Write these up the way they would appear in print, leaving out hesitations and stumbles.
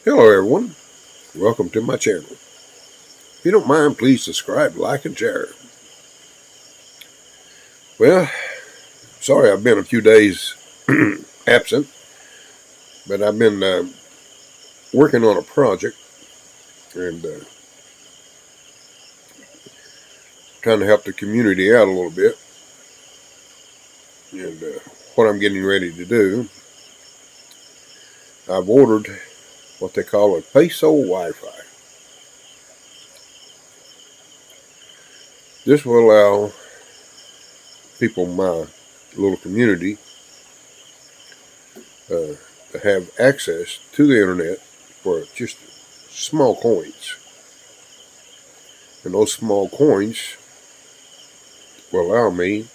Hello everyone, welcome to my channel. If you don't mind, please subscribe, like, and share. Well, sorry I've been a few days absent, but I've been working on a project and trying to help the community out a little bit. And what I'm getting ready to do, I've ordered what they call a Piso WiFi. This will allow people in my little community to have access to the internet for just small coins. And those small coins will allow me,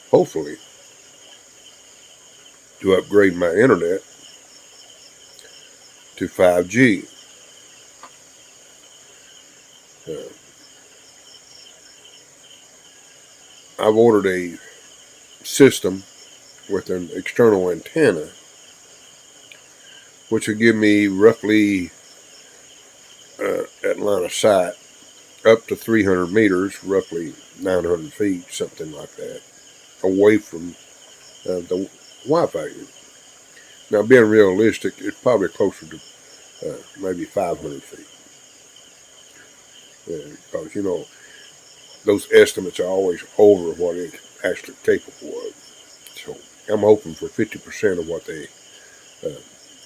hopefully, to upgrade my internet to 5G. I've ordered a system with an external antenna, which will give me roughly at line of sight up to 300 meters, roughly 900 feet, something like that, away from the Wi-Fi unit. Now, being realistic, it's probably closer to maybe 500 feet. Because, those estimates are always over what it's actually capable of. So I'm hoping for 50% of what they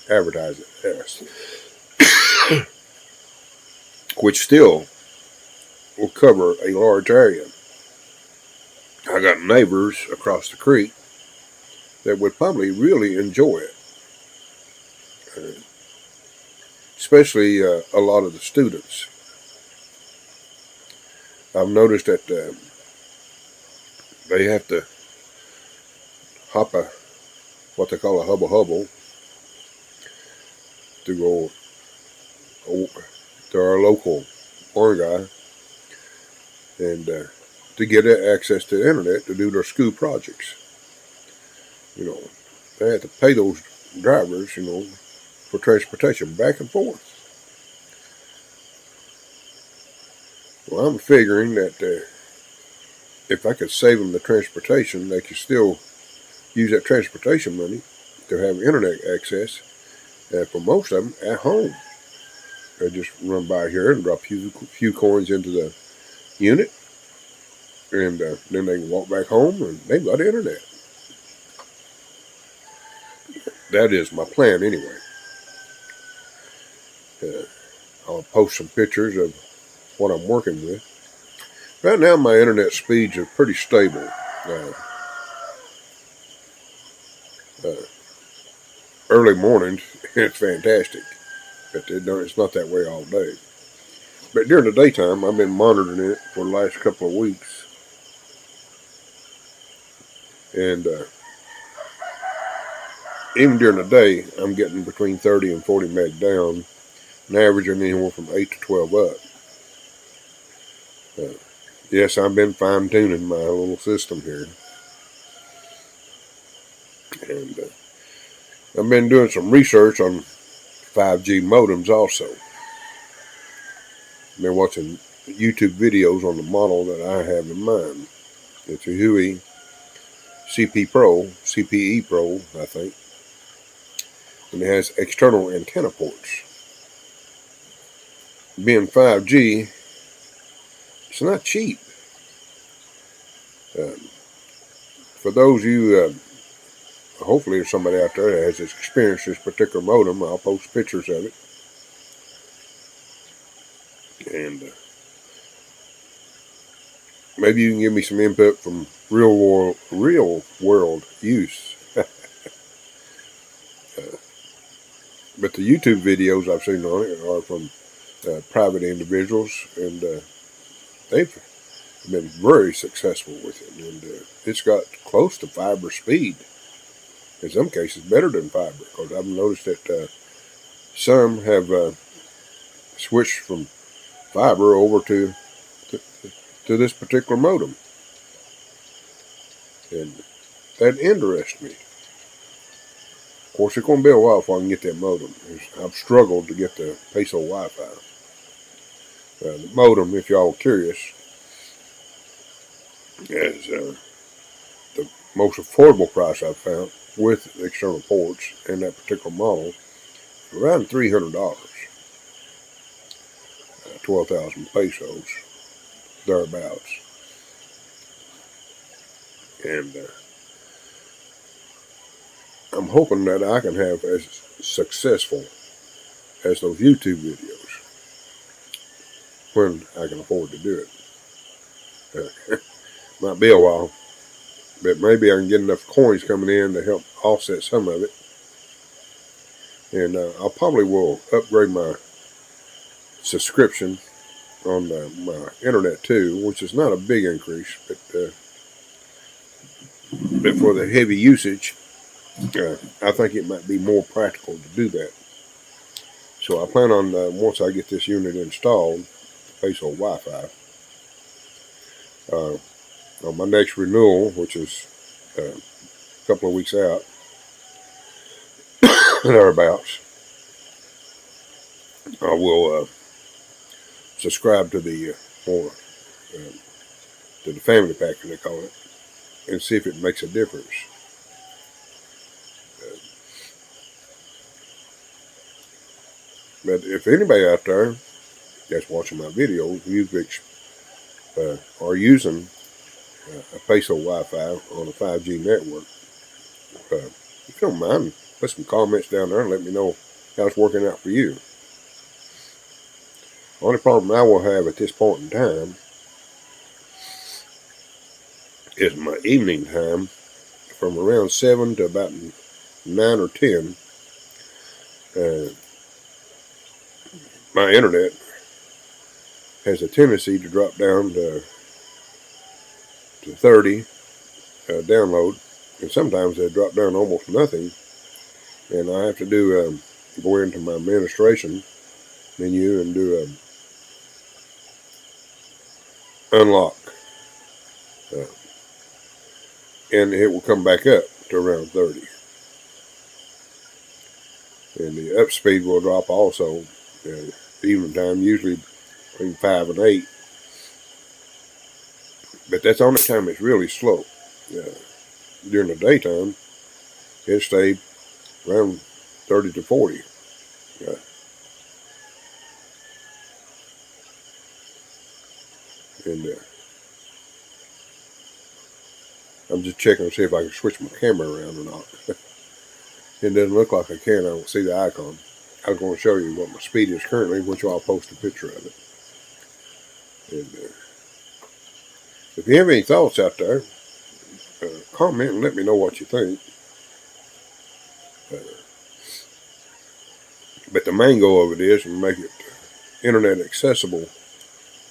advertise it as, which still will cover a large area. I got neighbors across the creek that would probably really enjoy it, especially a lot of the students. I've noticed that they have to hop what they call a hubble hubble to go to our local barn guy and to get access to the internet to do their school projects. They have to pay those drivers, for transportation back and forth. Well, I'm figuring that if I could save them the transportation, they could still use that transportation money to have internet access for most of them at home. They just run by here and drop a few coins into the unit, and then they can walk back home and they've got internet. That is my plan anyway. I'll post some pictures of what I'm working with. Right now my internet speeds are pretty stable. Early mornings, it's fantastic, but it's not that way all day. But during the daytime, I've been monitoring it for the last couple of weeks, and even during the day, I'm getting between 30 and 40 meg down, and averaging anywhere from 8 to 12 up. Yes, I've been fine-tuning my little system here, and I've been doing some research on 5G modems also. I've been watching YouTube videos on the model that I have in mind. It's a Huey CPE Pro, I think, and it has external antenna ports. Being 5G, it's not cheap. For those of you, hopefully there's somebody out there that has experienced this particular modem, I'll post pictures of it. And maybe you can give me some input from real world use. But the YouTube videos I've seen on it are from private individuals, and they've been very successful with it. And it's got close to fiber speed. In some cases, better than fiber, because I've noticed that some have switched from fiber over to this particular modem, and that interests me. course, it's going to be a while before I can get that modem. I've struggled to get the Piso Wi-Fi. The modem, if y'all are curious, is the most affordable price I've found with external ports in that particular model, around $300, 12,000 pesos, thereabouts. And I'm hoping that I can have as successful as those YouTube videos when I can afford to do it. Might be a while, but maybe I can get enough coins coming in to help offset some of it. And I probably will upgrade my subscription on my internet too, which is not a big increase, but for the heavy usage, I think it might be more practical to do that. So I plan on, once I get this unit installed, Piso Wi-Fi, on my next renewal, which is a couple of weeks out, thereabouts, I will subscribe to the to the family pack, they call it, and see if it makes a difference. But if anybody out there that's watching my videos, are using a Piso Wi-Fi on a 5G network, if you don't mind, put some comments down there and let me know how it's working out for you. The only problem I will have at this point in time is my evening time from around 7 to about 9 or 10. My internet has a tendency to drop down to 30 download, and sometimes they drop down almost nothing, and I have to do go into my administration menu and do unlock, and it will come back up to around 30, and the up speed will drop also. Evening time usually between 5 and 8, but that's the only time it's really slow. During the daytime, it stayed around 30 to 40. And I'm just checking to see if I can switch my camera around or not. It doesn't look like I can. I don't see the icon. I was going to show you what my speed is currently, which I'll post a picture of it. And if you have any thoughts out there, comment and let me know what you think. But the main goal of it is to make it internet accessible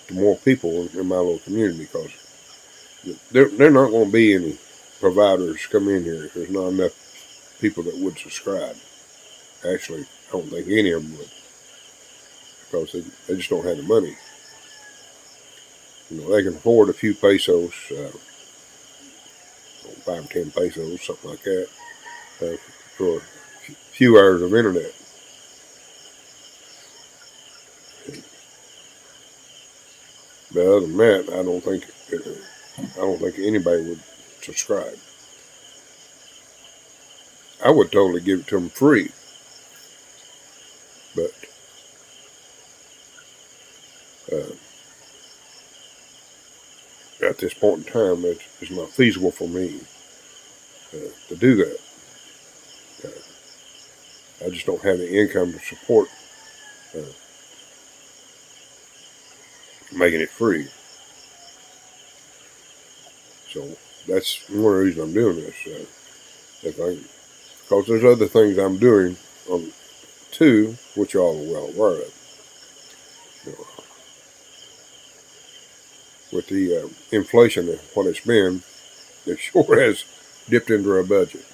to more people in my little community, because there not going to be any providers come in here if there's not enough people that would subscribe. Actually, I don't think any of them would, because they just don't have the money. They can afford a few pesos, 5 or 10 pesos, something like that, for a few hours of internet. But other than that, I don't think anybody would subscribe. I would totally give it to them free, but at this point in time, it's not feasible for me to do that. I just don't have the income to support making it free. So that's one of the reasons I'm doing this. Because there's other things I'm doing too, which y'all are well aware of. With the inflation of what it's been, it sure has dipped into our budget.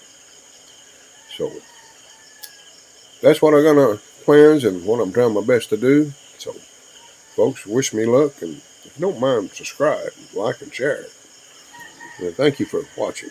So that's what I'm gonna plans and what I'm trying my best to do. So folks, wish me luck, and if you don't mind, subscribe, like, and share. And thank you for watching.